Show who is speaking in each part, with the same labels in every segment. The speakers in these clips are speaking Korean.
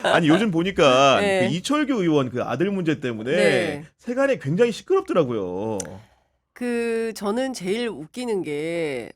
Speaker 1: 아니 요즘 보니까
Speaker 2: 네.
Speaker 1: 그 이철규 의원 그 아들 문제 때문에
Speaker 2: 네.
Speaker 1: 세간에 굉장히 시끄럽더라고요.
Speaker 2: 저는 제일 웃기는 게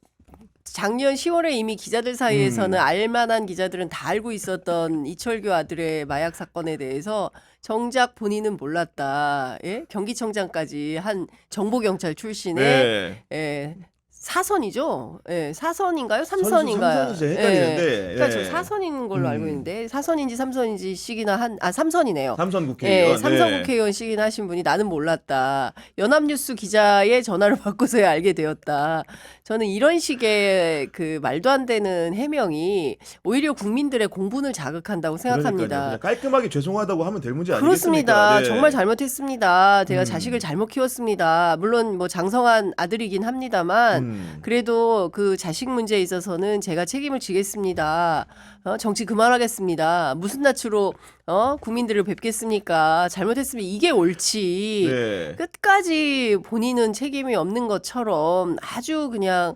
Speaker 2: 작년 10월에 이미 기자들 사이에서는 알만한 기자들은 다 알고 있었던 이철규 아들의 마약 사건에 대해서 정작 본인은 몰랐다. 예? 경기청장까지 한 정보경찰 출신의
Speaker 1: 네.
Speaker 2: 예, 사선이죠. 예, 사선인가요?
Speaker 1: 선수
Speaker 2: 삼선인가요?
Speaker 1: 삼선이죠. 헷갈리는데.
Speaker 2: 그러니까 저
Speaker 1: 예.
Speaker 2: 사선인 걸로 알고
Speaker 1: 음.
Speaker 2: 있는데 사선인지 삼선인지 시기나 삼선이네요.
Speaker 1: 삼선
Speaker 2: 예,
Speaker 1: 국회의원.
Speaker 2: 삼선
Speaker 1: 네.
Speaker 2: 국회의원 시기나 하신 분이 나는 몰랐다. 연합뉴스 기자의 전화를 받고서야 알게 되었다. 저는 이런 식의 그 말도 안 되는 해명이 오히려 국민들의 공분을 자극한다고
Speaker 1: 그러니까요.
Speaker 2: 생각합니다.
Speaker 1: 그냥 깔끔하게 죄송하다고 하면 될 문제 아니겠습니까?
Speaker 2: 그렇습니다.
Speaker 1: 네.
Speaker 2: 정말 잘못했습니다. 제가
Speaker 1: 음.
Speaker 2: 자식을 잘못 키웠습니다. 물론 뭐 장성한 아들이긴 합니다만 그래도 그 자식 문제에 있어서는 제가 책임을 지겠습니다. 정치 그만하겠습니다. 무슨 낯으로 국민들을 뵙겠습니까? 잘못했으면 이게 옳지.
Speaker 1: 네.
Speaker 2: 끝까지 본인은 책임이 없는 것처럼 아주 그냥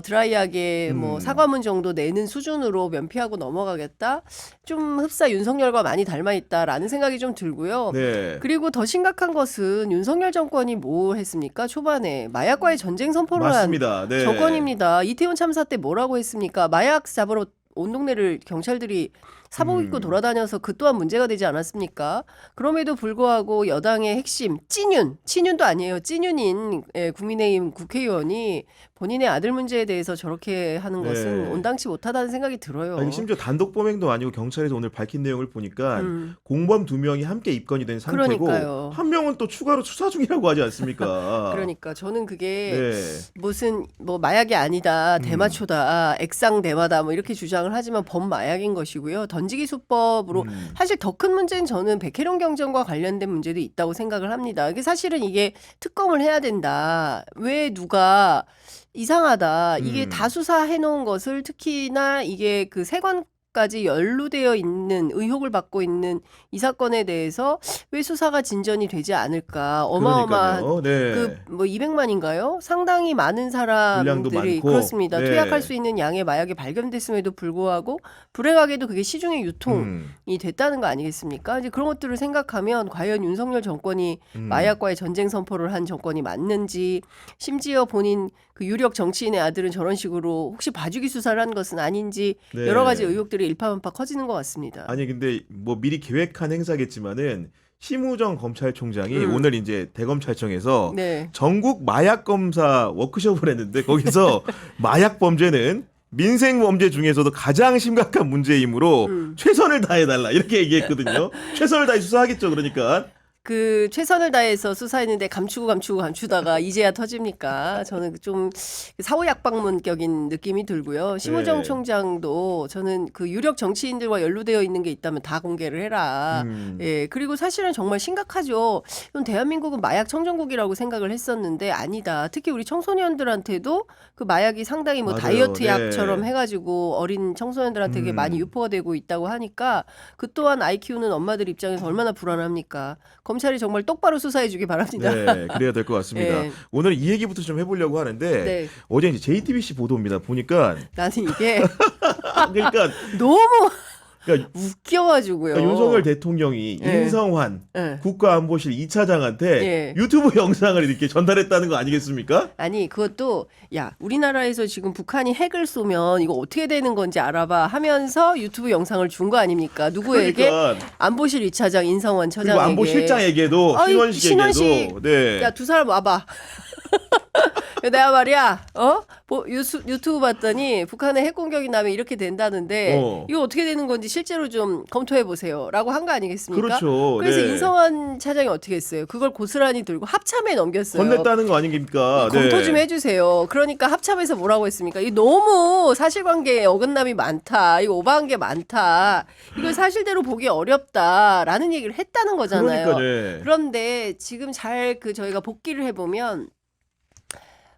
Speaker 2: 드라이하게 뭐 사과문 정도 내는 수준으로 면피하고 넘어가겠다. 좀 흡사 윤석열과 많이 닮아 있다라는 생각이 좀 들고요.
Speaker 1: 네.
Speaker 2: 그리고 더 심각한 것은 윤석열 정권이 뭐 했습니까? 초반에 마약과의 전쟁 선포를 한
Speaker 1: 맞습니다. 네.
Speaker 2: 정권입니다. 이태원 참사 때 뭐라고 했습니까? 마약 잡으러 온 동네를 경찰들이 사복 입고 돌아다녀서 그 또한 문제가 되지 않았습니까? 그럼에도 불구하고 여당의 핵심 친윤도 아니에요. 찐윤인 국민의힘 국회의원이 본인의 아들 문제에 대해서 저렇게 하는 것은
Speaker 1: 네.
Speaker 2: 온당치 못하다는 생각이 들어요.
Speaker 1: 아니, 심지어 단독 범행도 아니고 경찰에서 오늘 밝힌 내용을 보니까 공범 2명이 함께 입건이 된 상태고
Speaker 2: 그러니까요.
Speaker 1: 한 명은 또 추가로 수사 중이라고 하지 않습니까?
Speaker 2: 그러니까 저는 그게
Speaker 1: 네.
Speaker 2: 무슨 뭐 마약이 아니다, 대마초다, 액상 대마다 뭐 이렇게 주장을 하지만 범마약인 것이고요. 던지기 수법으로 사실 더 큰 문제는 저는 백혜령 경정과 관련된 문제도 있다고 생각을 합니다. 이게 사실은 이게 특검을 해야 된다. 왜 누가 이상하다. 이게 다 수사해 놓은 것을 특히나 이게 그 세관까지 연루되어 있는 의혹을 받고 있는 이 사건에 대해서 왜 수사가 진전이 되지 않을까? 어마어마한
Speaker 1: 그러니까요. 네.
Speaker 2: 그 뭐 200만인가요? 상당히 많은
Speaker 1: 분량도
Speaker 2: 사람들이
Speaker 1: 많고.
Speaker 2: 그렇습니다.
Speaker 1: 네.
Speaker 2: 투약할 수 있는 양의 마약이 발견됐음에도 불구하고 불행하게도 그게 시중에 유통이 됐다는 거 아니겠습니까? 이제 그런 것들을 생각하면 과연 윤석열 정권이 마약과의 전쟁 선포를 한 정권이 맞는지 심지어 본인 그 유력 정치인의 아들은 저런 식으로 혹시 봐주기 수사를 한 것은 아닌지
Speaker 1: 네.
Speaker 2: 여러 가지 의혹들이 일파만파 커지는 것 같습니다.
Speaker 1: 아니 근데 뭐 미리 계획한 행사겠지만은 심우정 검찰총장이 오늘 이제 대검찰청에서
Speaker 2: 네.
Speaker 1: 전국 마약 검사 워크숍을 했는데 거기서 마약 범죄는 민생 범죄 중에서도 가장 심각한 문제이므로 최선을 다해달라 이렇게 얘기했거든요. 최선을 다해 수사하겠죠. 그러니까.
Speaker 2: 그 최선을 다해서 수사했는데 감추다가 이제야 터집니까? 저는 좀 사후약방문격인 느낌이 들고요. 심우정
Speaker 1: 네.
Speaker 2: 총장도 저는 그 유력 정치인들과 연루되어 있는 게 있다면 다 공개를 해라. 예, 그리고 사실은 정말 심각하죠. 이건 대한민국은 마약 청정국이라고 생각을 했었는데 아니다. 특히 우리 청소년들한테도 그 마약이 상당히 뭐
Speaker 1: 맞아요.
Speaker 2: 다이어트
Speaker 1: 네.
Speaker 2: 약처럼 해가지고 어린 청소년들한테 되게 많이 유포가 되고 있다고 하니까 그 또한 아이 키우는 엄마들 입장에서 얼마나 불안합니까? 검찰이 정말 똑바로 수사해 주기 바랍니다.
Speaker 1: 네, 그래야 될 것 같습니다.
Speaker 2: 네.
Speaker 1: 오늘 이 얘기부터 좀 해보려고 하는데
Speaker 2: 네.
Speaker 1: 어제 이제 JTBC 보도입니다. 보니까
Speaker 2: 나는 이게
Speaker 1: 그러니까,
Speaker 2: 너무
Speaker 1: 그러니까
Speaker 2: 웃겨가지고요.
Speaker 1: 윤석열 대통령이
Speaker 2: 네.
Speaker 1: 인성환
Speaker 2: 네.
Speaker 1: 국가안보실 2차장한테
Speaker 2: 예.
Speaker 1: 유튜브 영상을 이렇게 전달했다는 거 아니겠습니까?
Speaker 2: 아니 그것도 야 우리나라에서 지금 북한이 핵을 쏘면 이거 어떻게 되는 건지 알아봐 하면서 유튜브 영상을 준 거 아닙니까? 누구에게?
Speaker 1: 그러니까.
Speaker 2: 안보실 2차장 인성환
Speaker 1: 그리고
Speaker 2: 처장에게.
Speaker 1: 안보실장에게도
Speaker 2: 아이,
Speaker 1: 신원식에게도 네.
Speaker 2: 야 두 사람 와봐. 내가 말이야, 유튜브 봤더니 북한의 핵 공격이 나면 이렇게 된다는데 이거 어떻게 되는 건지 실제로 좀 검토해 보세요라고 한 거 아니겠습니까?
Speaker 1: 그렇죠.
Speaker 2: 그래서
Speaker 1: 네.
Speaker 2: 인성환 차장이 어떻게 했어요? 그걸 고스란히 들고 합참에 넘겼어요.
Speaker 1: 건넸다는 거 아닙니까?
Speaker 2: 검토
Speaker 1: 네.
Speaker 2: 좀 해주세요. 그러니까 합참에서 뭐라고 했습니까? 이 너무 사실관계에 어긋남이 많다. 이거 오버한 게 많다. 이걸 사실대로 보기 어렵다라는 얘기를 했다는 거잖아요.
Speaker 1: 그러니까, 네.
Speaker 2: 그런데 지금 잘 저희가 복기를 해보면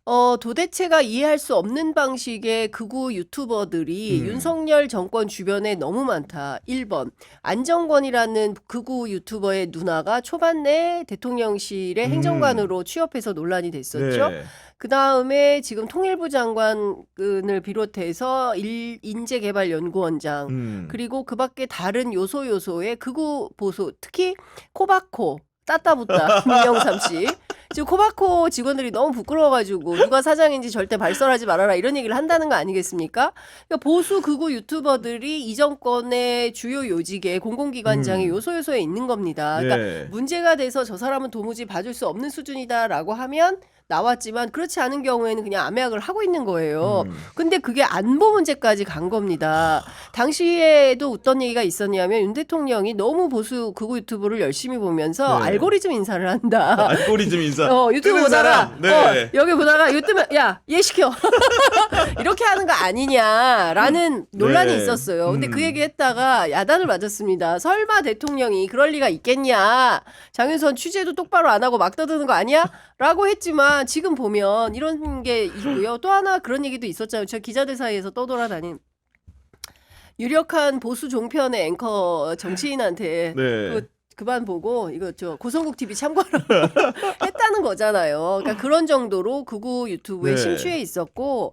Speaker 2: 도대체가 이해할 수 없는 방식의 극우 유튜버들이 윤석열 정권 주변에 너무 많다. 1번. 안정권이라는 극우 유튜버의 누나가 초반 내 대통령실의 행정관으로 취업해서 논란이 됐었죠.
Speaker 1: 네.
Speaker 2: 그 다음에 지금 통일부 장관을 비롯해서 인재개발연구원장 그리고 그 밖에 다른 요소의 극우 보수 특히 코바코 따따붙다 민영삼 씨 지금 코바코 직원들이 너무 부끄러워가지고 누가 사장인지 절대 발설하지 말아라 이런 얘기를 한다는 거 아니겠습니까? 그러니까 보수 극우 유튜버들이 이 정권의 주요 요직에 공공기관장의 요소에 있는 겁니다. 그러니까
Speaker 1: 네.
Speaker 2: 문제가 돼서 저 사람은 도무지 봐줄 수 없는 수준이다라고 하면 나왔지만 그렇지 않은 경우에는 그냥 암약을 하고 있는 거예요. 근데 그게 안보 문제까지 간 겁니다. 당시에도 어떤 얘기가 있었냐면 윤 대통령이 너무 보수 극우 유튜브를 열심히 보면서
Speaker 1: 네.
Speaker 2: 알고리즘 인사를 한다.
Speaker 1: 알고리즘 인사.
Speaker 2: 유튜브
Speaker 1: 뜨는
Speaker 2: 보다가
Speaker 1: 사람. 네.
Speaker 2: 여기 보다가 이거 뜨면 야, 얘 시켜. 이렇게 하는 거 아니냐라는 논란이
Speaker 1: 네.
Speaker 2: 있었어요. 근데 그 얘기 했다가 야단을 맞았습니다. 설마 대통령이 그럴 리가 있겠냐. 장윤선 취재도 똑바로 안 하고 막 떠드는 거 아니야? 라고 했지만 지금 보면 이런 게 있고요. 또 하나 그런 얘기도 있었잖아요. 저 기자들 사이에서 떠돌아다닌 유력한 보수 종편의 앵커 정치인한테
Speaker 1: 네.
Speaker 2: 그만 보고 이거 저 고성국 TV 참고하라고 했다는 거잖아요. 그러니까 그런 정도로 극우 유튜브에
Speaker 1: 네.
Speaker 2: 심취해 있었고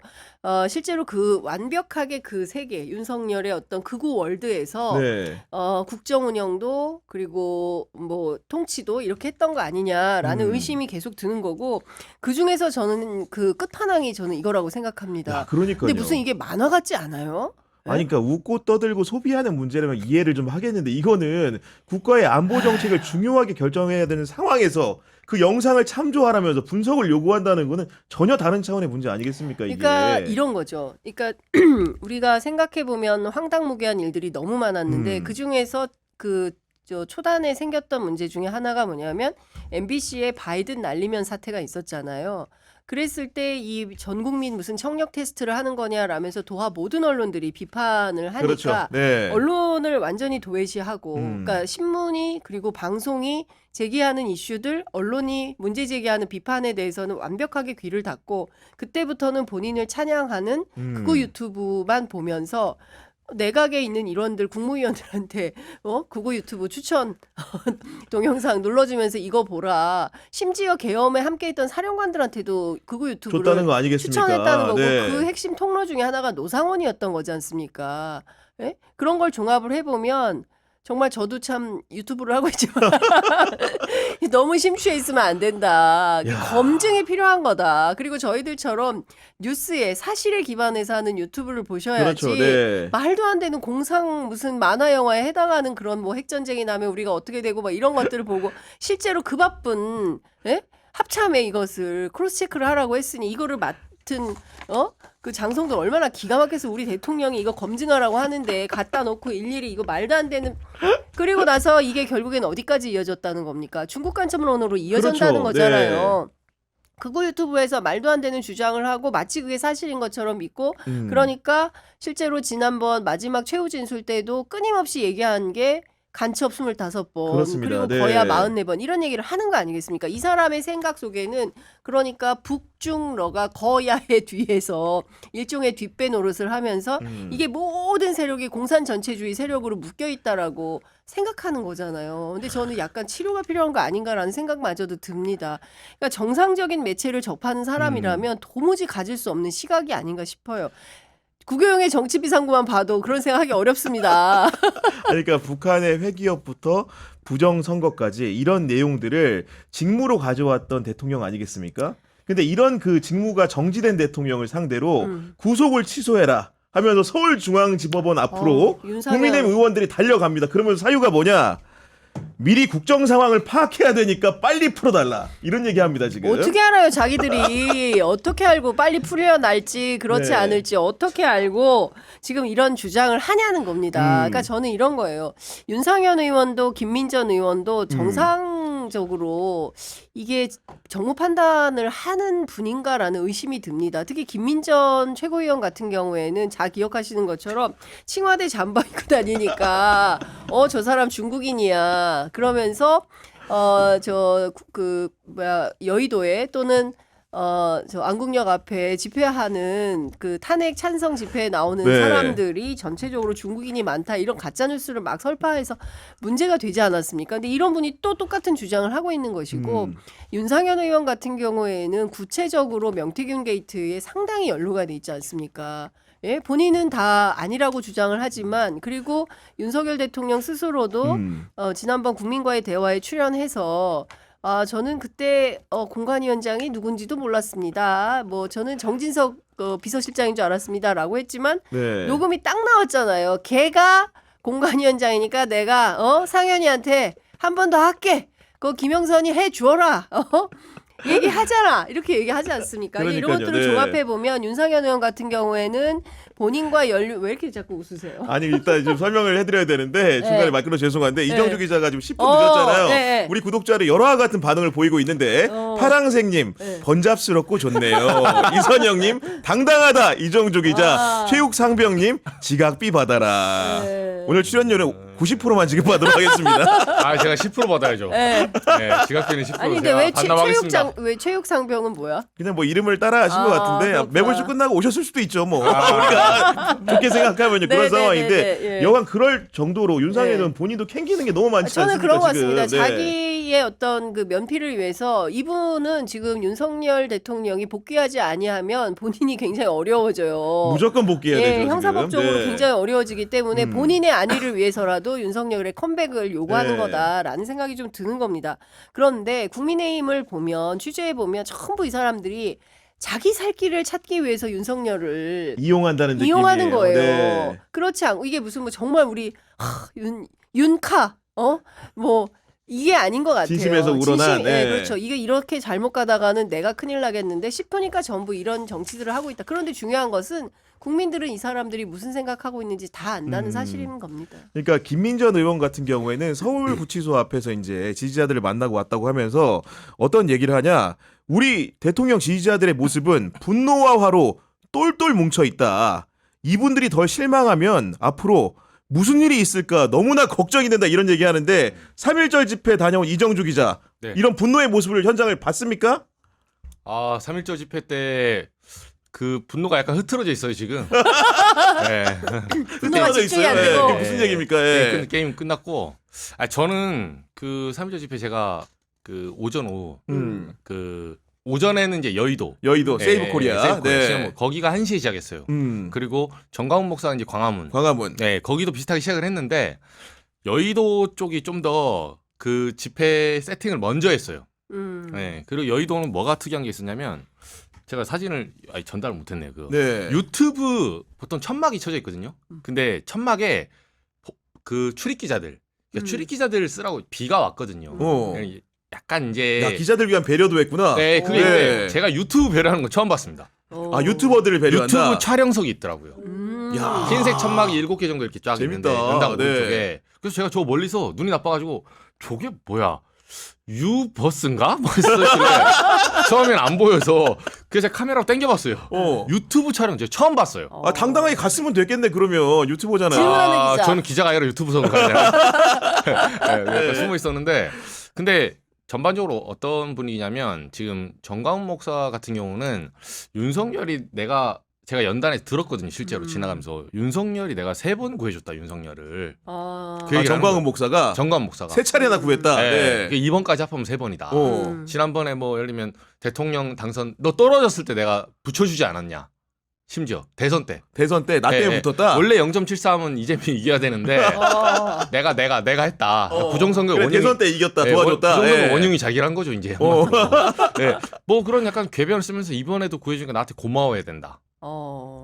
Speaker 2: 실제로 그 완벽하게 그 세계 윤석열의 어떤 극우 월드에서
Speaker 1: 네.
Speaker 2: 국정 운영도 그리고 뭐 통치도 이렇게 했던 거 아니냐라는 의심이 계속 드는 거고 그 중에서 저는 그 끝판왕이 저는 이거라고 생각합니다.
Speaker 1: 야, 그러니까요.
Speaker 2: 근데 무슨 이게 만화 같지 않아요?
Speaker 1: 아니 그러니까 웃고 떠들고 소비하는 문제라면 이해를 좀 하겠는데 이거는 국가의 안보 정책을 중요하게 결정해야 되는 상황에서 그 영상을 참조하라면서 분석을 요구한다는 거는 전혀 다른 차원의 문제 아니겠습니까 이게.
Speaker 2: 그러니까 이런 거죠. 그러니까 우리가 생각해 보면 황당무계한 일들이 너무 많았는데 그 중에서 저 초단에 생겼던 문제 중에 하나가 뭐냐면 MBC의 바이든 날리면 사태가 있었잖아요. 그랬을 때 이 전 국민 무슨 청력 테스트를 하는 거냐라면서 도하 모든 언론들이 비판을 하니까
Speaker 1: 그렇죠. 네.
Speaker 2: 언론을 완전히 도외시하고 그러니까 신문이 그리고 방송이 제기하는 이슈들 언론이 문제 제기하는 비판에 대해서는 완벽하게 귀를 닫고 그때부터는 본인을 찬양하는 그거 유튜브만 보면서 내각에 있는 일원들 국무위원들한테 그거 유튜브 추천 동영상 눌러주면서 이거 보라. 심지어 계엄에 함께했던 사령관들한테도 그거 유튜브를
Speaker 1: 줬다는 거 아니겠습니까?
Speaker 2: 추천했다는 거고
Speaker 1: 네.
Speaker 2: 그 핵심 통로 중에 하나가 노상원이었던 거지 않습니까? 예? 그런 걸 종합을 해보면 정말 저도 참 유튜브를 하고 있지만 너무 심취해 있으면 안 된다.
Speaker 1: 야.
Speaker 2: 검증이 필요한 거다. 그리고 저희들처럼 뉴스에 사실에 기반해서 하는 유튜브를 보셔야지.
Speaker 1: 그렇죠. 네.
Speaker 2: 말도 안 되는 공상 무슨 만화 영화에 해당하는 그런 뭐 핵전쟁이 나면 우리가 어떻게 되고 막 이런 것들을 보고 실제로 그 바쁜 합참에 이것을 크로스 체크를 하라고 했으니 이거를 맡은 그 장성들 얼마나 기가 막혀서 우리 대통령이 이거 검증하라고 하는데 갖다 놓고 일일이 이거 말도 안 되는 그리고 나서 이게 결국엔 어디까지 이어졌다는 겁니까? 중국 간첩론으로 이어진다는
Speaker 1: 그렇죠.
Speaker 2: 거잖아요. 그거 유튜브에서 말도 안 되는 주장을 하고 마치 그게 사실인 것처럼 믿고 그러니까 실제로 지난번 마지막 최후 진술 때도 끊임없이 얘기한 게 간첩 25번
Speaker 1: 그렇습니다.
Speaker 2: 그리고
Speaker 1: 네.
Speaker 2: 거야 44번 이런 얘기를 하는 거 아니겠습니까? 이 사람의 생각 속에는 그러니까 북중러가 거야의 뒤에서 일종의 뒷배 노릇을 하면서 이게 모든 세력이 공산 전체주의 세력으로 묶여 있다라고 생각하는 거잖아요. 근데 저는 약간 치료가 필요한 거 아닌가라는 생각마저도 듭니다. 그러니까 정상적인 매체를 접하는 사람이라면 도무지 가질 수 없는 시각이 아닌가 싶어요. 구교영의 정치비상구만 봐도 그런 생각하기 어렵습니다.
Speaker 1: 그러니까 북한의 회기업부터 부정선거까지 이런 내용들을 직무로 가져왔던 대통령 아니겠습니까? 근데 이런 그 직무가 정지된 대통령을 상대로 구속을 취소해라 하면서 서울중앙지법원 앞으로
Speaker 2: 윤석열.
Speaker 1: 국민의힘 의원들이 달려갑니다. 그러면서 사유가 뭐냐? 미리 국정 상황을 파악해야 되니까 빨리 풀어달라 이런 얘기합니다 지금.
Speaker 2: 어떻게 알아요 자기들이 어떻게 알고 빨리 풀려날지 그렇지
Speaker 1: 네.
Speaker 2: 않을지 어떻게 알고 지금 이런 주장을 하냐는 겁니다. 그러니까 저는 이런 거예요. 윤상현 의원도 김민전 의원도 정상적으로 이게 정무 판단을 하는 분인가라는 의심이 듭니다. 특히 김민전 최고위원 같은 경우에는 자 기억하시는 것처럼 칭화대 잠바 입고 다니니까 저 사람 중국인이야. 그러면서 여의도에 또는 저 안국역 앞에 집회하는 그 탄핵 찬성 집회에 나오는
Speaker 1: 네.
Speaker 2: 사람들이 전체적으로 중국인이 많다 이런 가짜 뉴스를 막 설파해서 문제가 되지 않았습니까? 근데 이런 분이 또 똑같은 주장을 하고 있는 것이고 윤상현 의원 같은 경우에는 구체적으로 명태균 게이트에 상당히 연루가 돼 있지 않습니까? 예, 본인은 다 아니라고 주장을 하지만 그리고 윤석열 대통령 스스로도 지난번 국민과의 대화에 출연해서 저는 그때 공관위원장이 누군지도 몰랐습니다. 뭐 저는 정진석 비서실장인 줄 알았습니다라고 했지만
Speaker 1: 네.
Speaker 2: 녹음이 딱 나왔잖아요. 걔가 공관위원장이니까 내가 상현이한테 한 번 더 할게. 그거 김영선이 해 주어라. 얘기하잖아. 이렇게 얘기하지 않습니까? 이런
Speaker 1: 그러니까요.
Speaker 2: 것들을
Speaker 1: 네.
Speaker 2: 종합해 보면 윤상현 의원 같은 경우에는 본인과 왜 이렇게 자꾸 웃으세요?
Speaker 1: 아니 일단 좀 설명을 해드려야 되는데 중간에
Speaker 2: 네.
Speaker 1: 말끊어 죄송한데 이정주 기자가 지금 10분 늦었잖아요.
Speaker 2: 네.
Speaker 1: 우리 구독자를 열화 같은 반응을 보이고 있는데 파랑색님
Speaker 2: 네.
Speaker 1: 번잡스럽고 좋네요. 이선영님 당당하다 이정주 기자. 최욱상병님 지각비 받아라.
Speaker 2: 네.
Speaker 1: 오늘 출연료는 90%만 지급받도록 하겠습니다.
Speaker 3: 아 제가 10% 받아야죠.
Speaker 2: 네.
Speaker 3: 네, 지각비는 10%.
Speaker 2: 아니 근데 왜 최육상병은 뭐야?
Speaker 1: 그냥 뭐 이름을 따라 하신 것 같은데
Speaker 2: 그렇구나.
Speaker 1: 매불쇼 끝나고 오셨을 수도 있죠. 뭐 우리가 좋게 생각하면 그런 상황인데
Speaker 2: 예.
Speaker 1: 여간 그럴 정도로 윤상현은
Speaker 2: 네.
Speaker 1: 본인도 캥기는 게 너무 많지
Speaker 2: 저는
Speaker 1: 않습니까?
Speaker 2: 그런 것
Speaker 1: 지금.
Speaker 2: 같습니다.
Speaker 1: 네.
Speaker 2: 자기의 어떤 그 면피를 위해서 이분은 지금 윤석열 대통령이 복귀하지 아니하면 본인이 굉장히 어려워져요.
Speaker 1: 무조건 복귀해야 되죠. 지금.
Speaker 2: 형사법적으로
Speaker 1: 네.
Speaker 2: 굉장히 어려워지기 때문에 본인의 안위를 위해서라도 윤석열의 컴백을 요구하는
Speaker 1: 네.
Speaker 2: 거다라는 생각이 좀 드는 겁니다. 그런데 국민의힘을 보면 취재해 보면 전부 이 사람들이 자기 살 길을 찾기 위해서 윤석열을
Speaker 1: 이용한다는 느낌이에요.
Speaker 2: 이용하는 거예요.
Speaker 1: 네.
Speaker 2: 그렇지 않고 이게 무슨 뭐 정말 우리 윤카 뭐 이게 아닌 것 같아요.
Speaker 1: 진심에서 우러난, 네.
Speaker 2: 그렇죠. 이게 이렇게 잘못 가다가는 내가 큰일 나겠는데 싶으니까 전부 이런 정치들을 하고 있다. 그런데 중요한 것은 국민들은 이 사람들이 무슨 생각하고 있는지 다 안다는 사실인 겁니다.
Speaker 1: 그러니까 김민전 의원 같은 경우에는 서울구치소 앞에서 이제 지지자들을 만나고 왔다고 하면서 어떤 얘기를 하냐? 우리 대통령 지지자들의 모습은 분노와 화로 똘똘 뭉쳐 있다. 이분들이 더 실망하면 앞으로 무슨 일이 있을까 너무나 걱정이 된다 이런 얘기하는데 3.1절 집회 다녀온 이정주 기자
Speaker 3: 네.
Speaker 1: 이런 분노의 모습을 현장을 봤습니까?
Speaker 3: 아 3.1절 집회 때 그 분노가 약간 흐트러져 있어요 지금. 네.
Speaker 2: 분노가 집중이 안 되고.
Speaker 1: 그게 무슨 얘기입니까? 예.
Speaker 3: 게임 끝났고. 저는 그 3.1절 집회 제가 그 오전 오후 그 오전에는 이제 여의도
Speaker 1: 세이브 코리아.
Speaker 3: 세이브 코리아.
Speaker 1: 네.
Speaker 3: 시험, 거기가 1시에 시작했어요. 그리고 정광훈 목사는 이제 광화문.
Speaker 1: 광화문.
Speaker 3: 네, 거기도 비슷하게 시작을 했는데 여의도 쪽이 좀 더 그 집회 세팅을 먼저 했어요. 네, 그리고 여의도는 뭐가 특이한 게 있었냐면 제가 사진을 전달을 못했네요.
Speaker 1: 네.
Speaker 3: 유튜브 보통 천막이 쳐져 있거든요. 근데 천막에 그 출입 기자들, 그러니까 출입 기자들 쓰라고 비가 왔거든요. 약간 이제
Speaker 1: 야, 기자들 위한 배려도 했구나.
Speaker 3: 네, 그게 있는데 제가 유튜브 배려하는 거 처음 봤습니다.
Speaker 1: 아, 유튜버들을 배려한다.
Speaker 3: 유튜브 촬영석이 있더라고요.
Speaker 1: 야.
Speaker 3: 흰색 천막이 7개 정도 이렇게 쫙
Speaker 1: 재밌다.
Speaker 3: 있는데 연당
Speaker 1: 네.
Speaker 3: 오른쪽에. 그래서 제가 저 멀리서 눈이 나빠가지고 저게 뭐야? 유버스인가? 뭐 했었는데 처음엔 안 보여서 그래서 제가 카메라로 당겨봤어요. 유튜브 촬영 제가 처음 봤어요.
Speaker 1: 아, 당당하게 갔으면 됐겠네 그러면 유튜버잖아요.
Speaker 2: 질문하는 기자.
Speaker 3: 저는 기자가 아니라 유튜브 선수가요. 네, 약간 숨어 있었는데 근데 전반적으로 어떤 분위기냐면 지금 정광훈 목사 같은 경우는 윤석열이 제가 연단에서 들었거든요. 실제로 지나가면서 윤석열이 내가 3번 구해줬다 윤석열을. 그 얘기를
Speaker 1: 정광훈
Speaker 3: 하는
Speaker 1: 목사가
Speaker 3: 정광훈 목사가
Speaker 1: 3차례나 구했다.
Speaker 3: 네.
Speaker 1: 네.
Speaker 3: 2번까지 합하면 3번이다. 지난번에 뭐 예를 들면 대통령 당선 너 떨어졌을 때 내가 붙여주지 않았냐. 심지어 대선 때
Speaker 1: 나 때문에 붙었다.
Speaker 3: 원래 0.73은 이재명이 이겨야 되는데 내가 했다. 부정선거
Speaker 1: 그래,
Speaker 3: 원흉이
Speaker 1: 대선 때 이겼다. 도와줬다.
Speaker 3: 부정선거
Speaker 1: 예.
Speaker 3: 원흉이 자기란 거죠 이제. 네. 뭐 그런 약간 궤변을 쓰면서 이번에도 구해주니까 나한테 고마워해야 된다.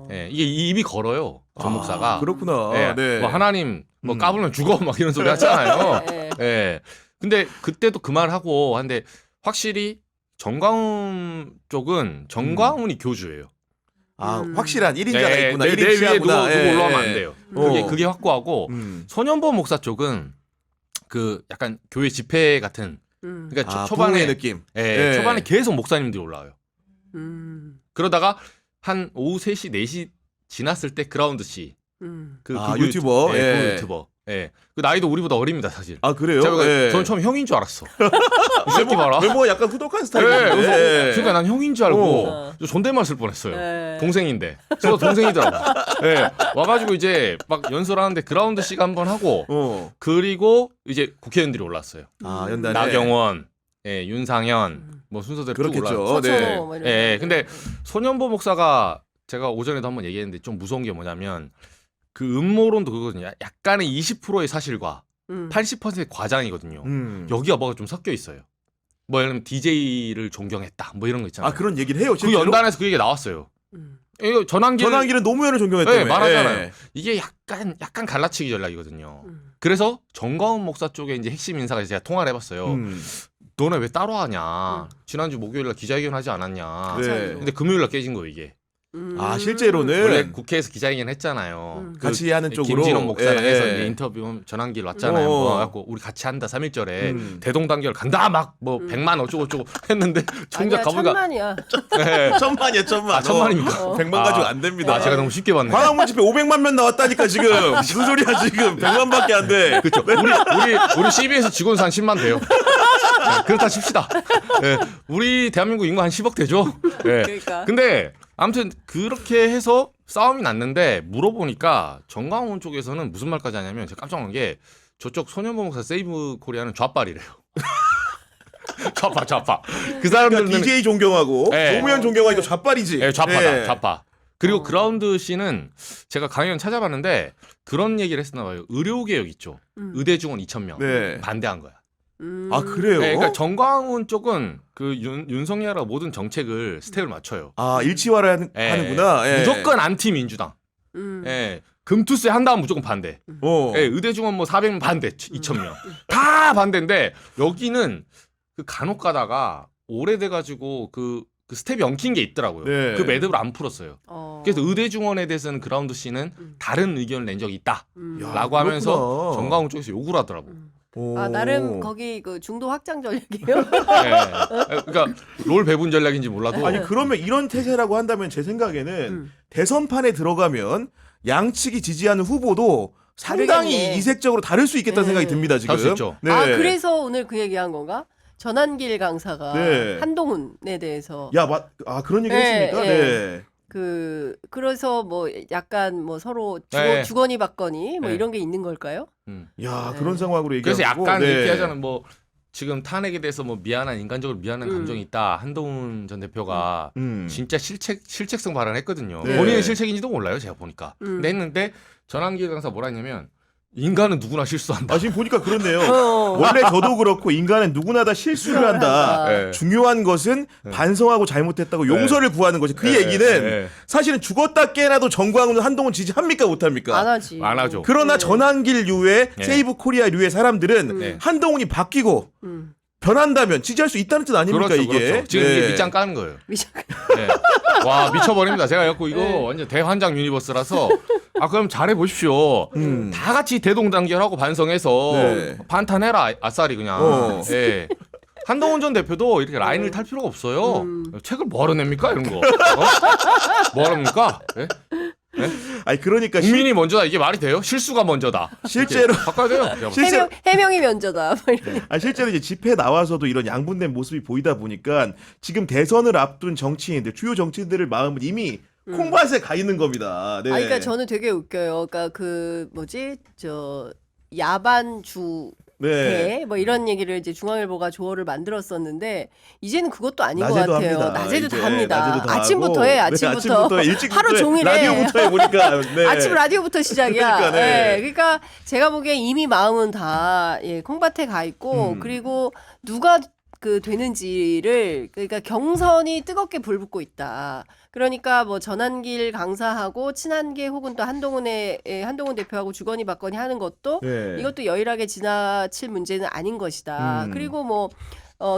Speaker 3: 네. 이게 입이 걸어요 전 목사가.
Speaker 1: 그렇구나.
Speaker 3: 네.
Speaker 1: 네.
Speaker 3: 뭐 하나님 뭐 까불면 죽어 막 이런 소리 하잖아요. 네. 근데 그때도 그 말 하고 한데 확실히 정광훈 쪽은 정광훈이 교주예요.
Speaker 1: 아, 확실한 1인자가 있구나.
Speaker 3: 내
Speaker 1: 1인
Speaker 3: 위에
Speaker 1: 치하구나.
Speaker 3: 누구
Speaker 1: 예,
Speaker 3: 올라오면
Speaker 1: 예.
Speaker 3: 안 돼요. 그게 확고하고 손현보 목사 쪽은 그 약간 교회 집회 같은 그러니까 초반에
Speaker 1: 부흥의 느낌.
Speaker 3: 예,
Speaker 1: 예.
Speaker 3: 초반에 계속 목사님들이 올라와요. 그러다가 한 오후 3시 4시 지났을 때 그라운드 씨 그
Speaker 1: 유튜버.
Speaker 3: 그
Speaker 1: 예.
Speaker 3: 유튜버 예. 그 나이도 우리보다 어립니다, 사실.
Speaker 1: 아 그래요?
Speaker 3: 제가
Speaker 1: 예.
Speaker 3: 저는 처음 형인 줄 알았어. 이 새끼 봐라.
Speaker 1: 외모가 약간 후덕한
Speaker 3: 예,
Speaker 1: 스타일인데.
Speaker 3: 예. 그러니까 난 형인 줄 알고
Speaker 2: 어.
Speaker 3: 존댓말 쓸 뻔했어요.
Speaker 2: 네.
Speaker 3: 동생인데. 저도 동생이더라고. 예. 와가지고 이제 막 연설하는데 그라운드 씩 한번 하고 그리고 이제 국회의원들이 올랐어요.
Speaker 1: 아 연단에.
Speaker 3: 나경원, 예, 윤상현 뭐 순서대로 쭉
Speaker 1: 그렇겠죠.
Speaker 3: 올랐어요.
Speaker 1: 네.
Speaker 2: 뭐 이런
Speaker 3: 예,
Speaker 2: 거.
Speaker 3: 근데 손현보 목사가 제가 오전에도 한번 얘기했는데 좀 무서운 게 뭐냐면 그 음모론도 그거거든요. 약간의 20%의 사실과 80%의 과장이거든요. 여기가 뭐가 좀 섞여 있어요. 뭐 예를 들면 DJ를 존경했다. 뭐 이런 거 있잖아요.
Speaker 1: 아 그런 얘기를 해요.
Speaker 3: 그
Speaker 1: 실제로?
Speaker 3: 연단에서 그 얘기 나왔어요.
Speaker 2: 음.
Speaker 3: 이거
Speaker 1: 전환기는 노무현을 존경했다며.
Speaker 3: 네, 말하잖아요.
Speaker 1: 예.
Speaker 3: 이게 약간 갈라치기 전략이거든요.
Speaker 2: 음.
Speaker 3: 그래서 정광훈 목사 쪽에 이제 핵심 인사가 제가 통화를 해봤어요. 너네 왜 따로 하냐? 지난주 목요일날 기자회견 하지 않았냐?
Speaker 1: 네.
Speaker 3: 근데 금요일날 깨진 거예요 이게.
Speaker 1: 아 실제로는
Speaker 3: 원래 국회에서 기자회견 했잖아요. 그
Speaker 1: 같이 하는 쪽으로
Speaker 3: 김진원 목사랑 해서
Speaker 1: 예.
Speaker 3: 이제 인터뷰 전환길 왔잖아요.
Speaker 1: 어.
Speaker 3: 뭐 갖고 우리 같이 한다 3.1절에
Speaker 1: 음.
Speaker 3: 대동단결 간다 막 뭐 100만 어쩌고저쩌고 했는데 정작
Speaker 2: 아니야,
Speaker 3: 가보니까
Speaker 2: 천만이야.
Speaker 3: 네.
Speaker 1: 천만이야 천만.
Speaker 3: 아, 천만입니까?
Speaker 1: 100만 가지고 안 됩니다.
Speaker 3: 아, 제가 너무 쉽게 봤네.
Speaker 1: 광화문 집회 500만 명 나왔다니까 지금. 무슨 소리야 지금. 100만밖에 안 돼.
Speaker 3: 그렇죠. 우리 CBS 직원 수 한 10만 돼요. 네, 그렇다 칩시다. 네, 우리 대한민국 인구 한 10억 되죠. 네.
Speaker 2: 그러니까.
Speaker 3: 근데 아무튼 그렇게 해서 싸움이 났는데 물어보니까 정광훈 쪽에서는 무슨 말까지 하냐면 제가 깜짝 놀란 게 저쪽 소년보 목사 세이브 코리아는 좌빨이래요. 좌파. 그 사람들은
Speaker 1: 그러니까 DJ 존경하고
Speaker 3: 네.
Speaker 1: 노무현 존경하니까 좌빨이지.
Speaker 3: 네, 좌파다.
Speaker 1: 네.
Speaker 3: 좌파. 그리고 그라운드 씨는 제가 강연 찾아봤는데 그런 얘기를 했었나 봐요. 의료개혁 있죠. 의대 중원 2,000명
Speaker 1: 네.
Speaker 3: 반대한 거야.
Speaker 1: 아 그래요?
Speaker 3: 네, 그러니까 정광훈 쪽은 그 윤석열하고 모든 정책을 스텝을 맞춰요.
Speaker 1: 아 일치화를
Speaker 3: 예,
Speaker 1: 하는구나. 예.
Speaker 3: 무조건 안티 민주당. 예. 금투세 한다면 무조건 반대.
Speaker 1: 어.
Speaker 3: 예, 의대 중원 뭐 400명 반대, 2,000명. 다 반대인데 여기는 그 간혹 가다가 오래돼가지고 그 스텝이 엉킨 게 있더라고요.
Speaker 1: 네.
Speaker 3: 그 매듭을 안 풀었어요. 그래서 의대 중원에 대해서는 그라운드 씨는 다른 의견을 낸 적이 있다.
Speaker 1: 야,
Speaker 3: 라고 하면서
Speaker 1: 그렇구나.
Speaker 3: 정광훈 쪽에서 욕을 하더라고.
Speaker 1: 오.
Speaker 2: 아 나름 거기 그 중도 확장 전략이에요.
Speaker 3: 예. 그러니까 롤 배분 전략인지 몰라도
Speaker 1: 아니 그러면 이런 태세라고 한다면 제 생각에는 대선판에 들어가면 양측이 지지하는 후보도 상당히
Speaker 2: 다르겠네.
Speaker 1: 이색적으로 다를 수 있겠다는
Speaker 2: 네.
Speaker 1: 생각이 듭니다 지금.
Speaker 3: 다를 수 있죠.
Speaker 1: 네.
Speaker 2: 아 그래서 오늘 그 얘기한 건가? 전환길 강사가
Speaker 1: 네.
Speaker 2: 한동훈에 대해서
Speaker 1: 아 그런 얘기
Speaker 2: 네,
Speaker 1: 했습니까?
Speaker 2: 네.
Speaker 1: 네.
Speaker 2: 그래서 뭐 약간 뭐 서로
Speaker 3: 네.
Speaker 2: 주거니 받거니 뭐
Speaker 3: 네.
Speaker 2: 이런 게 있는 걸까요?
Speaker 1: 야
Speaker 2: 네.
Speaker 1: 그런 상황으로 얘기하고
Speaker 3: 그래서 약간
Speaker 1: 네.
Speaker 3: 이렇게 하자면 뭐 지금 탄핵에 대해서 뭐 인간적으로 미안한 감정이 있다. 한동훈 전 대표가 진짜 실책성 발언을 했거든요.
Speaker 1: 네.
Speaker 3: 본인의 실책인지도 몰라요. 제가 보니까. 근데 했는데 전환기 강사 뭐라 했냐면 인간은 누구나 실수한다.
Speaker 1: 아 지금 보니까 그렇네요.
Speaker 2: 어.
Speaker 1: 원래 저도 그렇고 인간은 누구나 다 실수를 한다.
Speaker 3: 네.
Speaker 1: 중요한 것은 반성하고 잘못했다고 용서를 구하는 것이 그
Speaker 3: 네.
Speaker 1: 얘기는
Speaker 3: 네.
Speaker 1: 사실은 죽었다 깨나도 정광훈 한동훈 지지합니까 못합니까?
Speaker 2: 안 하지.
Speaker 3: 안 하죠.
Speaker 1: 그러나
Speaker 2: 네.
Speaker 1: 전환길류의
Speaker 3: 네.
Speaker 1: 세이브 코리아류의 사람들은
Speaker 3: 네.
Speaker 1: 한동훈이 바뀌고
Speaker 2: 음.
Speaker 1: 변한다면 지지할 수 있다는 뜻 아닙니까
Speaker 3: 그렇죠,
Speaker 1: 이게?
Speaker 3: 그렇죠. 지금
Speaker 1: 네.
Speaker 3: 이게 밑장 까는 거예요.
Speaker 2: 미션.
Speaker 3: 네. 와 미쳐버립니다. 제가 갖고 이거 완전 대환장 유니버스라서 아 그럼 잘해 보십시오. 다 같이 대동단결하고 반성해서
Speaker 1: 네.
Speaker 3: 반탄해라 아싸리 그냥. 예. 한동훈 전 대표도 이렇게 라인을 탈 필요가 없어요. 책을 뭐하러 냅니까 이런 거. 뭐하러 냅니까? 예?
Speaker 1: 아니 그러니까
Speaker 3: 국민이 먼저다 이게 말이 돼요? 실수가 먼저다.
Speaker 1: 실제로
Speaker 3: 이렇게 바꿔야 돼요.
Speaker 1: 실제로
Speaker 2: 해명이 면저다. 뭐 이런.
Speaker 1: 실제로 이제 집회 나와서도 이런 양분된 모습이 보이다 보니까 지금 대선을 앞둔 정치인들 주요 정치인들의 마음은 이미 콩밭에 가 있는 겁니다. 네.
Speaker 2: 아, 그러니까 저는 되게 웃겨요. 그러니까 그 뭐지 저 야반주
Speaker 1: 네.
Speaker 2: 뭐 이런 얘기를 이제 중앙일보가 조어를 만들었었는데 이제는 그것도 아닌 것
Speaker 1: 낮에도
Speaker 2: 같아요.
Speaker 1: 합니다.
Speaker 2: 낮에도
Speaker 1: 이제
Speaker 2: 다 합니다.
Speaker 1: 낮에도 다
Speaker 2: 아침부터
Speaker 1: 하고.
Speaker 2: 해.
Speaker 1: 네,
Speaker 2: 아침부터.
Speaker 1: 아침부터 일찍부터
Speaker 2: 하루
Speaker 1: 해.
Speaker 2: 종일 해.
Speaker 1: 라디오부터 해보니까 네.
Speaker 2: 아침 라디오부터 시작이야.
Speaker 1: 그러니까, 네.
Speaker 2: 그러니까 제가 보기엔 이미 마음은 다 콩밭에 가 있고 그리고 누가 그 되는지를 그러니까 경선이 뜨겁게 불붙고 있다. 그러니까 뭐 전환길 강사하고 친한계 혹은 또 한동훈 대표하고 주거니 받거니 하는 것도
Speaker 1: 네.
Speaker 2: 이것도 여일하게 지나칠 문제는 아닌 것이다.
Speaker 1: 음.
Speaker 2: 그리고 뭐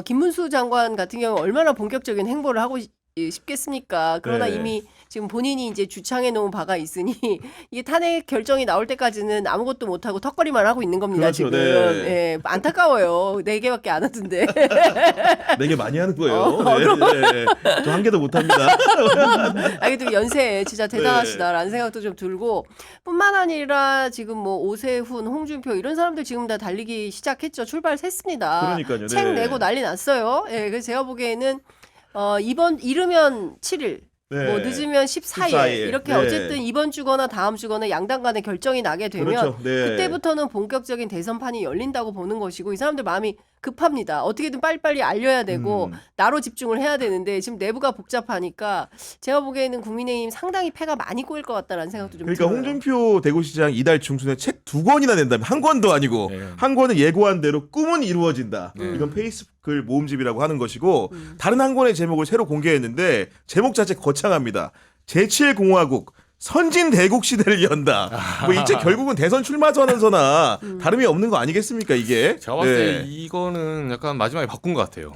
Speaker 2: 김문수 장관 같은 경우 얼마나 본격적인 행보를 하고 싶겠습니까? 그러나
Speaker 1: 네.
Speaker 2: 이미 지금 본인이 이제 주창해 놓은 바가 있으니 이게 탄핵 결정이 나올 때까지는 아무것도 못 하고 턱걸이만 하고 있는 겁니다.
Speaker 1: 그렇죠,
Speaker 2: 지금.
Speaker 1: 네.
Speaker 2: 예, 안타까워요. 4개밖에 안 하던데.
Speaker 1: 되게 많이 하는 거예요. 네. 저 한 개도 못 합니다.
Speaker 2: 아, 그래도 연세에 진짜 대단하시다라는 생각도 좀 들고, 뿐만 아니라 지금 뭐 오세훈, 홍준표 이런 사람들 지금 다 달리기 시작했죠. 출발했습니다.
Speaker 1: 그러니까요.
Speaker 2: 책
Speaker 1: 네.
Speaker 2: 내고 난리 났어요. 예, 그래서 제가 보기에는 이번 이르면 7일,
Speaker 1: 네.
Speaker 2: 뭐 늦으면 14일
Speaker 1: 14일.
Speaker 2: 이렇게
Speaker 1: 네.
Speaker 2: 어쨌든 이번 주거나 다음 주거나 양당 간에 결정이 나게 되면
Speaker 1: 그렇죠. 네.
Speaker 2: 그때부터는 본격적인 대선판이 열린다고 보는 것이고, 이 사람들 마음이 급합니다. 어떻게든 빨리빨리 알려야 되고 나로 집중을 해야 되는데 지금 내부가 복잡하니까 제가 보기에는 국민의힘 상당히 패가 많이 꼬일 것 같다라는 생각도 좀
Speaker 1: 그러니까
Speaker 2: 들어요.
Speaker 1: 홍준표 대구시장 이달 중순에 책 2권이나 낸다면 한 권도 아니고
Speaker 3: 네.
Speaker 1: 한 권은 예고한 대로 꿈은 이루어진다.
Speaker 3: 네.
Speaker 1: 이건 페이스북 모음집이라고 하는 것이고 다른 한 권의 제목을 새로 공개했는데 제목 자체 거창합니다. 제7공화국 선진 대국 시대를 연다. 뭐 이 책 결국은 대선 출마 선언서나 다름이 없는 거 아니겠습니까 이게?
Speaker 3: 제가 봤을 때 이거는 약간 마지막에 바꾼 것 같아요.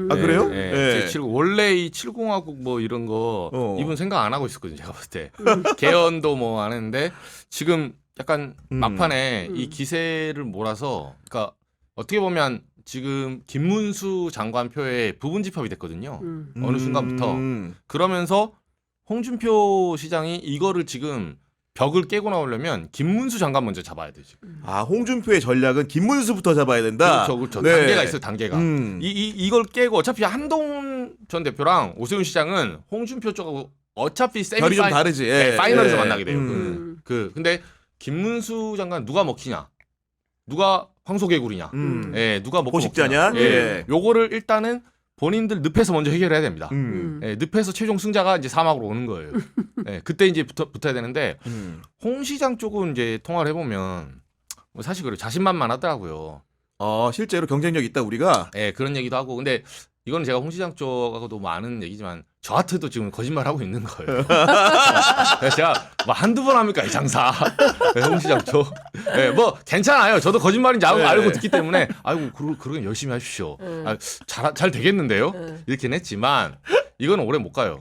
Speaker 1: 아 그래요?
Speaker 3: 네.
Speaker 1: 네.
Speaker 3: 원래 이 7공화국 뭐 이런 거 이분 생각 안 하고 있었거든요. 제가 봤을 때 개헌도 뭐 안 했는데 지금 약간 막판에 이 기세를 몰아서, 그러니까 어떻게 보면 지금 김문수 장관 표에 부분 집합이 됐거든요. 어느 순간부터. 그러면서 홍준표 시장이 이거를 지금 벽을 깨고 나오려면 김문수 장관 먼저 잡아야 되지.
Speaker 1: 아 홍준표의 전략은 김문수부터 잡아야 된다.
Speaker 3: 그렇죠.
Speaker 1: 네.
Speaker 3: 단계가 있어요. 단계가. 이걸 깨고 어차피 한동훈 전 대표랑 오세훈 시장은 홍준표 쪽하고 어차피
Speaker 1: 결이 좀 다르지. 예.
Speaker 3: 파이널에서
Speaker 1: 예.
Speaker 3: 만나게 돼요. 근데 김문수 장관 누가 먹히냐? 누가 황소개구리냐? 예, 누가 먹고
Speaker 1: 포식자냐?
Speaker 3: 먹히냐?
Speaker 1: 예.
Speaker 3: 요거를 일단은 본인들 늪에서 먼저 해결해야 됩니다.
Speaker 1: 음.
Speaker 3: 예, 늪에서 최종 승자가 이제 사막으로 오는 거예요. 예, 그때 이제 붙어야 되는데 홍 시장 쪽은 이제 통화를 해보면 뭐 사실 그래 자신만만하더라고요.
Speaker 1: 실제로 경쟁력 있다 우리가.
Speaker 3: 예, 그런 얘기도 하고. 근데 이거는 제가 홍 시장 쪽하고도 뭐 아는 얘기지만 저한테도 지금 거짓말 하고 있는 거예요. 그래서 제가 뭐 한두 번 합니까 이 장사. 네, 홍 시장 쪽. 예, 뭐 괜찮아요. 저도 거짓말인지 알고 듣기 때문에 아이고 그러긴 열심히 하십시오. 잘 되겠는데요. 이렇게는 했지만 이거는 오래 못 가요.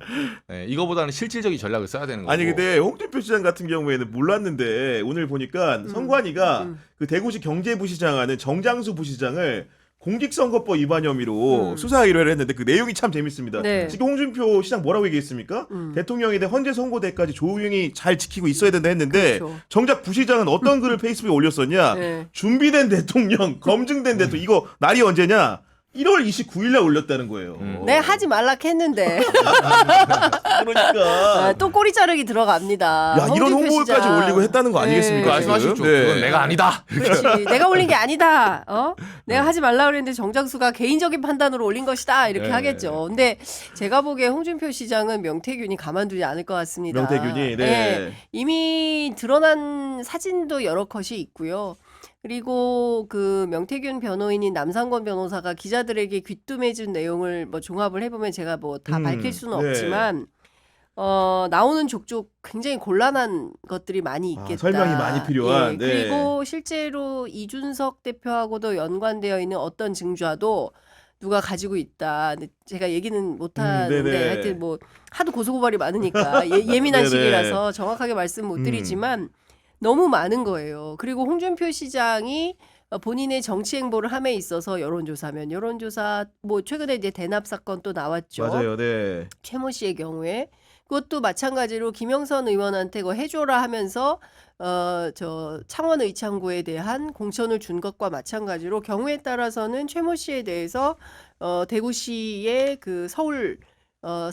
Speaker 3: 예, 이거보다는 실질적인 전략을 써야 되는 거고.
Speaker 1: 아니 근데 홍준표 시장 같은 경우에는 몰랐는데 오늘 보니까 선관위가 그 대구시 경제부시장 하는 정장수 부시장을 공직선거법 위반 혐의로 수사 의뢰를 했는데 그 내용이 참 재밌습니다.
Speaker 2: 네.
Speaker 1: 지금 홍준표 시장 뭐라고 얘기했습니까? 대통령이 돼 헌재 선고대까지 조용히 잘 지키고 있어야 된다 했는데
Speaker 2: 그렇죠.
Speaker 1: 정작 부시장은 어떤 글을 페이스북에 올렸었냐?
Speaker 2: 네.
Speaker 1: 준비된 대통령, 검증된 대통령 이거 날이 언제냐? 1월 29일날 올렸다는 거예요.
Speaker 2: 네, 하지 말라 했는데
Speaker 1: 그러니까
Speaker 2: 또 꼬리 자르기 들어갑니다.
Speaker 1: 야 이런
Speaker 2: 홍준표
Speaker 1: 홍보까지
Speaker 2: 시장.
Speaker 1: 올리고 했다는 거 아니겠습니까?
Speaker 2: 네.
Speaker 3: 말씀하십시오.
Speaker 1: 지금? 네.
Speaker 3: 그건 내가 아니다.
Speaker 2: 그렇지. 내가 올린 게 아니다. 내가 하지 말라 그랬는데 정장수가 개인적인 판단으로 올린 것이다. 이렇게
Speaker 3: 네.
Speaker 2: 하겠죠. 근데 제가 보기에 홍준표 시장은 명태균이 가만두지 않을 것 같습니다.
Speaker 1: 명태균이 네.
Speaker 2: 이미 드러난 사진도 여러 컷이 있고요. 그리고 그 명태균 변호인인 남상권 변호사가 기자들에게 귀뜸해준 내용을 뭐 종합을 해보면 제가 뭐 다 밝힐 수는
Speaker 1: 네.
Speaker 2: 없지만 나오는 족족 굉장히 곤란한 것들이 많이 있겠다.
Speaker 1: 설명이 많이 필요한.
Speaker 2: 예,
Speaker 1: 네.
Speaker 2: 그리고 실제로 이준석 대표하고도 연관되어 있는 어떤 증좌도 누가 가지고 있다. 근데 제가 얘기는 못 하는데
Speaker 1: 네네.
Speaker 2: 하여튼 뭐 하도 고소고발이 많으니까 예민한
Speaker 1: 네네.
Speaker 2: 시기라서 정확하게 말씀 못 드리지만 너무 많은 거예요. 그리고 홍준표 시장이 본인의 정치 행보를 함에 있어서 여론조사면 여론조사 뭐 최근에 이제 대납 사건 또 나왔죠.
Speaker 1: 맞아요. 네.
Speaker 2: 최모 씨의 경우에 그것도 마찬가지로 김영선 의원한테 그거 해줘라 하면서 저 창원 의창구에 대한 공천을 준 것과 마찬가지로 경우에 따라서는 최모 씨에 대해서 대구시의 그 서울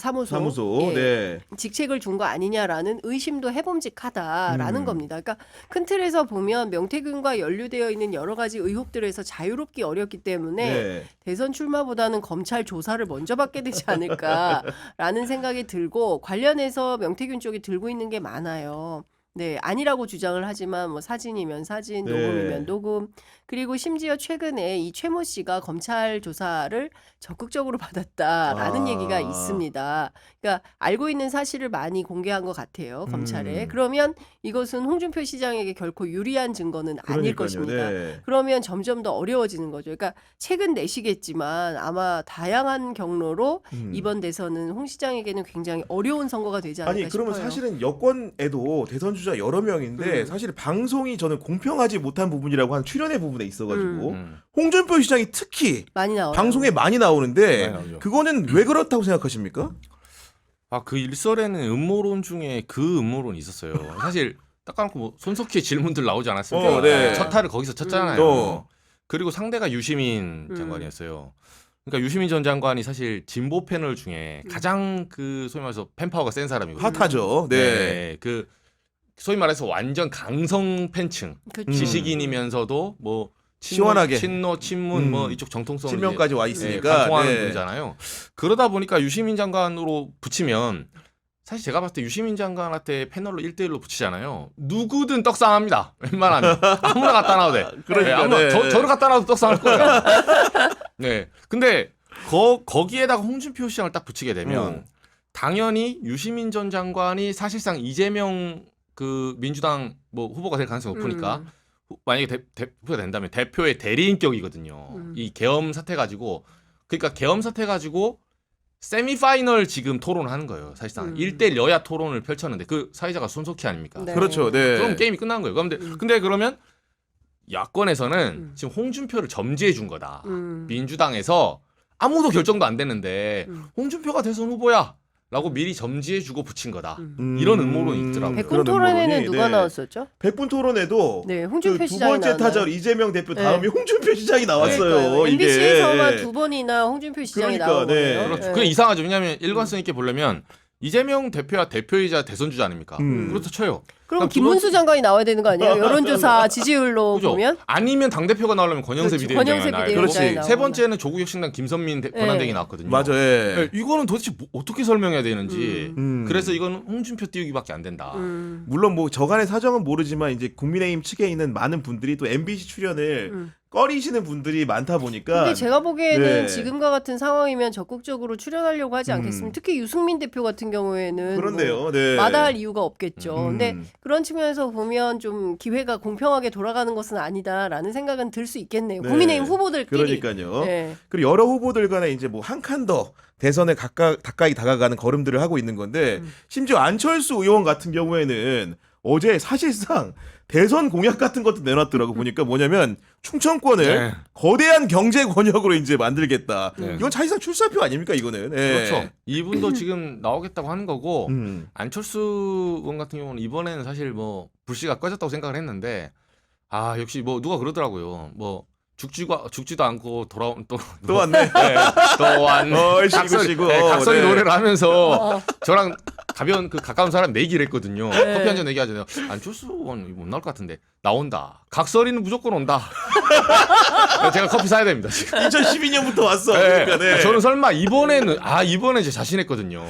Speaker 2: 사무소 예,
Speaker 1: 네.
Speaker 2: 직책을 준 거 아니냐라는 의심도 해봄직하다라는 겁니다. 그러니까 큰 틀에서 보면 명태균과 연루되어 있는 여러 가지 의혹들에서 자유롭기 어렵기 때문에
Speaker 1: 네.
Speaker 2: 대선 출마보다는 검찰 조사를 먼저 받게 되지 않을까라는 생각이 들고 관련해서 명태균 쪽이 들고 있는 게 많아요. 네, 아니라고 주장을 하지만 뭐 사진이면 사진,
Speaker 1: 네.
Speaker 2: 녹음이면 녹음. 그리고 심지어 최근에 이 최모 씨가 검찰 조사를 적극적으로 받았다라는
Speaker 1: 아.
Speaker 2: 얘기가 있습니다. 그러니까 알고 있는 사실을 많이 공개한 것 같아요, 검찰에.
Speaker 1: 음.
Speaker 2: 그러면 이것은 홍준표 시장에게 결코 유리한 증거는 아닐
Speaker 1: 그러니까요.
Speaker 2: 것입니다.
Speaker 1: 네.
Speaker 2: 그러면 점점 더 어려워지는 거죠. 그러니까 책은 내시겠지만 아마 다양한 경로로 이번 대선은 홍 시장에게는 굉장히 어려운 선거가 되지 않을까
Speaker 1: 아니 그러면
Speaker 2: 싶어요.
Speaker 1: 사실은 여권에도 대선 주자 여러 명인데 사실 방송이 저는 공평하지 못한 부분이라고 한 출연의 부분에 있어가지고 홍준표 시장이 특히
Speaker 2: 많이 나와요.
Speaker 1: 방송에 많이 나오는데
Speaker 3: 많이 나오죠.
Speaker 1: 그거는 왜 그렇다고 생각하십니까?
Speaker 3: 아, 그 일설에는 음모론 중에 그 음모론이 있었어요. 사실 딱 까놓고 뭐 손석희의 질문들 나오지 않았습니까?
Speaker 1: 네.
Speaker 3: 첫 타를 거기서 쳤잖아요.
Speaker 1: 어.
Speaker 3: 그리고 상대가 유시민 장관이었어요. 그러니까 유시민 전 장관이 사실 진보 패널 중에 가장 그 소위 말해서 팬파워가 센 사람이거든요.
Speaker 1: 핫하죠. 네.
Speaker 3: 네. 그 소위 말해서 완전 강성 팬층,
Speaker 2: 그렇죠.
Speaker 3: 지식인이면서도 뭐
Speaker 1: 시원하게.
Speaker 3: 친노, 친문 뭐 이쪽 정통성
Speaker 1: 실명까지 와
Speaker 3: 예,
Speaker 1: 있으니까.
Speaker 3: 관통하는
Speaker 1: 네.
Speaker 3: 분이잖아요. 그러다 보니까 유시민 장관으로 붙이면 사실 제가 봤을 때 유시민 장관한테 패널로 1대1로 붙이잖아요. 누구든 떡상합니다. 웬만하면. 아무나 갖다 놔도 돼.
Speaker 1: 그러니까,
Speaker 3: 아무나
Speaker 1: 네.
Speaker 3: 저를 갖다 놔도 떡상할 거예요. 네. 근데 거기에다가 홍준표 시장을 딱 붙이게 되면 당연히 유시민 전 장관이 사실상 이재명 그 민주당 뭐 후보가 될 가능성이 높으니까 만약에 대표가 된다면 대표의 대리인격이거든요. 이 계엄 사태 가지고 그러니까 계엄 사태 가지고 세미파이널 지금 토론하는 거예요. 사실상 1대1 여야 토론을 펼쳤는데 그 사회자가 손석희 아닙니까?
Speaker 2: 네.
Speaker 1: 그렇죠. 네.
Speaker 3: 그럼 게임이 끝난 거예요. 근데 그러면 야권에서는 지금 홍준표를 점지해 준 거다. 민주당에서 아무도 결정도 안 됐는데 홍준표가 대선 후보야. 라고 미리 점지해주고 붙인 거다. 이런 음모론이 있더라고요.
Speaker 2: 백분
Speaker 1: 그런
Speaker 2: 토론회는
Speaker 1: 음모론이,
Speaker 2: 누가
Speaker 1: 네.
Speaker 2: 나왔었죠?
Speaker 1: 백분 토론에도
Speaker 2: 네, 홍준표
Speaker 1: 그 두
Speaker 2: 시장이
Speaker 1: 번째
Speaker 2: 나왔나요?
Speaker 1: 타자 이재명 대표
Speaker 2: 네.
Speaker 1: 다음이 홍준표 시장이 나왔어요.
Speaker 2: 그러니까요.
Speaker 1: 이게.
Speaker 2: MBC에서만 2번이나 홍준표 시장이
Speaker 1: 그러니까,
Speaker 2: 나온
Speaker 1: 네.
Speaker 2: 거예요.
Speaker 3: 그렇죠. 그게 이상하죠. 왜냐하면 일관성 있게 보려면 이재명 대표야 대표이자 대선 주자 아닙니까? 그렇다 쳐요.
Speaker 2: 그럼
Speaker 3: 그럼
Speaker 2: 김문수 장관이 나와야 되는 거 아니에요? 여론조사 지지율로
Speaker 3: 그죠?
Speaker 2: 보면?
Speaker 3: 아니면 당 대표가 나오려면 권영세
Speaker 2: 그렇죠.
Speaker 3: 비대위원장이
Speaker 2: 권영세
Speaker 3: 나와요.
Speaker 2: 비대위원장이
Speaker 1: 그렇지.
Speaker 2: 나오거나.
Speaker 3: 세 번째는 조국혁신당 김선민 권한대행이 나왔거든요.
Speaker 1: 맞아요. 예.
Speaker 3: 네, 이거는 도대체 어떻게 설명해야 되는지.
Speaker 1: 음.
Speaker 3: 그래서 이거는 홍준표 띄우기밖에 안 된다.
Speaker 1: 물론 뭐 저간의 사정은 모르지만 이제 국민의힘 측에 있는 많은 분들이 또 MBC 출연을 꺼리시는 분들이 많다 보니까
Speaker 2: 근데 제가 보기에는
Speaker 1: 네.
Speaker 2: 지금과 같은 상황이면 적극적으로 출연하려고 하지 않겠습니까? 특히 유승민 대표 같은 경우에는
Speaker 1: 그런데요.
Speaker 2: 뭐
Speaker 1: 네.
Speaker 2: 마다할 이유가 없겠죠. 근데 그런 측면에서 보면 좀 기회가 공평하게 돌아가는 것은 아니다라는 생각은 들 수 있겠네요.
Speaker 1: 네.
Speaker 2: 국민의힘 후보들끼리.
Speaker 1: 그러니까요.
Speaker 2: 네.
Speaker 1: 그리고 여러 후보들 간에 이제 뭐 한 칸 더 대선에 가까이 다가가는 걸음들을 하고 있는 건데 심지어 안철수 의원 같은 경우에는 어제 사실상 대선 공약 같은 것도 내놨더라고 보니까 뭐냐면 충청권을
Speaker 3: 네.
Speaker 1: 거대한 경제 권역으로 이제 만들겠다.
Speaker 3: 네.
Speaker 1: 이건 사실상 출사표 아닙니까 이거는? 예.
Speaker 3: 그렇죠. 이분도 지금 나오겠다고 하는 거고 안철수 의원 같은 경우는 이번에는 사실 뭐 불씨가 꺼졌다고 생각을 했는데 아 역시 뭐 누가 그러더라고요. 뭐 죽지도 않고 돌아온
Speaker 1: 또 왔네.
Speaker 3: 네, 또한
Speaker 1: 시고.
Speaker 3: 각설이
Speaker 1: 네.
Speaker 3: 노래를 하면서 저랑 가벼운 그 가까운 사람 내기를 했거든요.
Speaker 2: 네.
Speaker 3: 커피 한잔 내기하잖아요. 안철수 의원 못 나올 것 같은데 나온다. 각설이는 무조건 온다. 제가 커피 사야 됩니다 지금.
Speaker 1: 2012년부터 왔어.
Speaker 3: 네.
Speaker 1: 그러니까 네.
Speaker 3: 저는 설마 이번에 제 자신했거든요.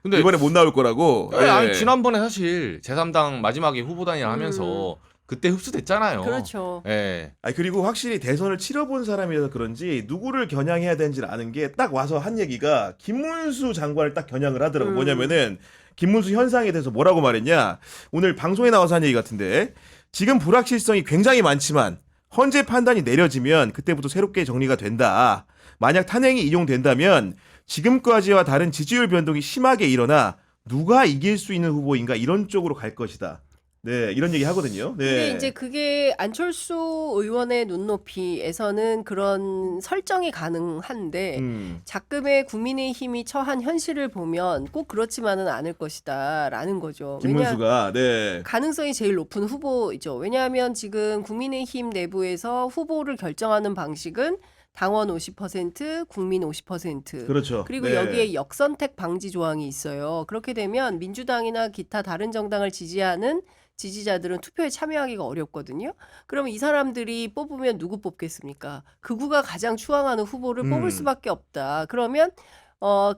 Speaker 3: 근데
Speaker 1: 이번에 못 나올 거라고.
Speaker 3: 네, 아니
Speaker 1: 예.
Speaker 3: 지난번에 사실 제3당 마지막에 후보단일 하면서 그때 흡수됐잖아요.
Speaker 2: 그렇죠.
Speaker 3: 예.
Speaker 1: 아니 그리고 확실히 대선을 치러본 사람이라서 그런지 누구를 겨냥해야 되는지를 아는 게 딱 와서 한 얘기가 김문수 장관을 딱 겨냥을 하더라고. 뭐냐면은 김문수 현상에 대해서 뭐라고 말했냐. 오늘 방송에 나와서 한 얘기 같은데 지금 불확실성이 굉장히 많지만 헌재 판단이 내려지면 그때부터 새롭게 정리가 된다. 만약 탄핵이 인용된다면 지금까지와 다른 지지율 변동이 심하게 일어나 누가 이길 수 있는 후보인가 이런 쪽으로 갈 것이다. 네, 이런 얘기 하거든요. 네.
Speaker 2: 근데 이제 그게 안철수 의원의 눈높이에서는 그런 설정이 가능한데 작금의 국민의힘이 처한 현실을 보면 꼭 그렇지만은 않을 것이다라는 거죠.
Speaker 1: 김문수가 네.
Speaker 2: 가능성이 제일 높은 후보이죠. 왜냐하면 지금 국민의힘 내부에서 후보를 결정하는 방식은 당원 50%, 국민 50%.
Speaker 1: 그렇죠.
Speaker 2: 그리고
Speaker 1: 네.
Speaker 2: 여기에 역선택 방지 조항이 있어요. 그렇게 되면 민주당이나 기타 다른 정당을 지지하는 지지자들은 투표에 참여하기가 어렵거든요. 그러면 이 사람들이 뽑으면 누구 뽑겠습니까? 극우가 가장 추앙하는 후보를 뽑을 수밖에 없다. 그러면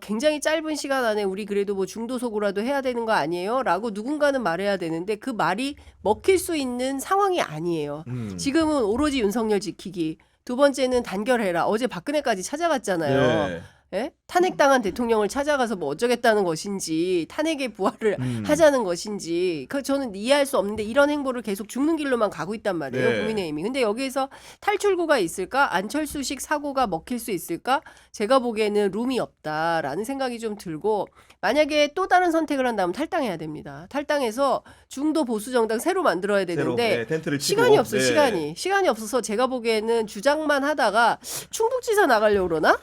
Speaker 2: 굉장히 짧은 시간 안에 우리 그래도 뭐 중도속으로라도 해야 되는 거 아니에요? 라고 누군가는 말해야 되는데 그 말이 먹힐 수 있는 상황이 아니에요. 지금은 오로지 윤석열 지키기. 두 번째는 단결해라. 어제 박근혜까지 찾아갔잖아요.
Speaker 1: 네.
Speaker 2: 예? 탄핵당한 대통령을 찾아가서 뭐 어쩌겠다는 것인지 탄핵의 부활을 하자는 것인지 저는 이해할 수 없는데 이런 행보를 계속 죽는 길로만 가고 있단 말이에요.
Speaker 1: 네.
Speaker 2: 국민의힘이. 근데 여기에서 탈출구가 있을까? 안철수식 사고가 먹힐 수 있을까? 제가 보기에는 룸이 없다라는 생각이 좀 들고 만약에 또 다른 선택을 한다면 탈당해야 됩니다. 탈당해서 중도 보수 정당 새로 만들어야
Speaker 1: 새로,
Speaker 2: 되는데
Speaker 1: 네, 텐트를 치고.
Speaker 2: 시간이 없어.
Speaker 1: 네.
Speaker 2: 시간이 없어서 제가 보기에는 주장만 하다가 충북지사 나가려고 그러나?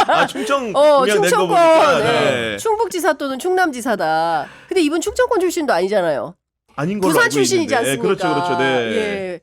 Speaker 1: 아, 충청 그냥 낸거
Speaker 2: 충청권,
Speaker 1: 보니까.
Speaker 2: 네.
Speaker 1: 네.
Speaker 2: 충북지사 또는 충남지사다. 근데 이분 충청권 출신도 아니잖아요.
Speaker 1: 아닌 걸로
Speaker 2: 부산
Speaker 1: 알고
Speaker 2: 출신이지
Speaker 1: 있는데.
Speaker 2: 않습니까?
Speaker 1: 그렇죠, 그렇죠. 네.
Speaker 2: 예.